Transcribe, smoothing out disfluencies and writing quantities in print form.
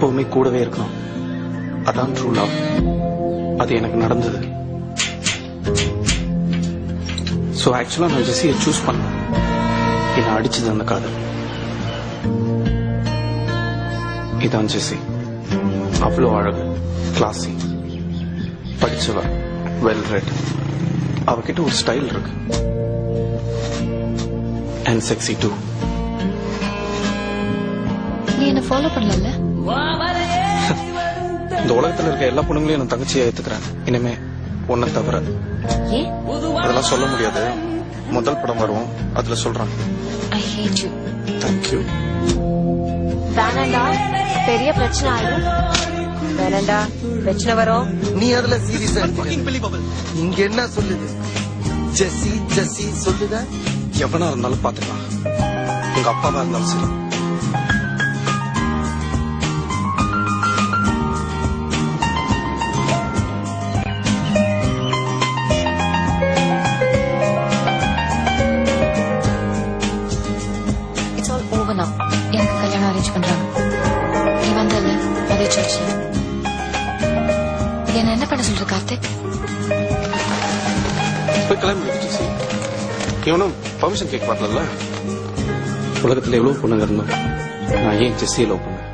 எப்பவுமே கூடவே இருக்கணும். அதான் ட்ரூ லவ். அது எனக்கு நடந்தது. ஸோ ஆக்சுவலா நான் ஜெஸ்ஸியை சூஸ் பண்ணேன். என்னை அடிச்சது அந்த காதல். இதான் ஜெஸ்ஸி. அவ்வளோ அழகு, கிளாசி, படிச்சவ, வெல் ரெட். அவகிட்ட ஒரு ஸ்டைல் இருக்கு. And sexy too. நீ என்ன ஃபாலோ பண்ணல? இந்த உலகத்துல இருக்க எல்லா பொண்ணுங்களையும் நான் தங்கச்சியா ஏத்துக்கிறேன். இனிமே ஒன்ன தவிர. அதெல்லாம் சொல்ல முடியாது. முதல் படம் வரும், அதுல சொல்றான். I hate you. Thank you. வேணாண்டா, பெரிய பிரச்சனை ஆயிடும். வேணாண்டா, பிரச்சனை வரும். நீ அதுல சீரியஸா இங்க என்ன சொல்லுது? ஜெஸ்ஸி ஜெஸ்ஸி சொல்லுதா? எவனா இருந்தாலும் பாத்துக்கலாம். உங்க அப்பாவா இருந்தாலும் சரி. It's all over now. எனக்கு கல்யாணம் அரேஞ்ச் பண்றாங்க. நீ வந்தல அதே சர்ச்ல. என்ன என்ன பண்ண சொல்ற கார்த்திக்? போய் கிளம்பி ஜெஸ்ஸி. இவனும் பர்மிஷன் கேட்க வரல. உலகத்துல எவ்வளவு பொண்ணுங்க இருந்தோம். நான் ஏன் ஜெஸ்ஸியை லவ் பண்ணேன்?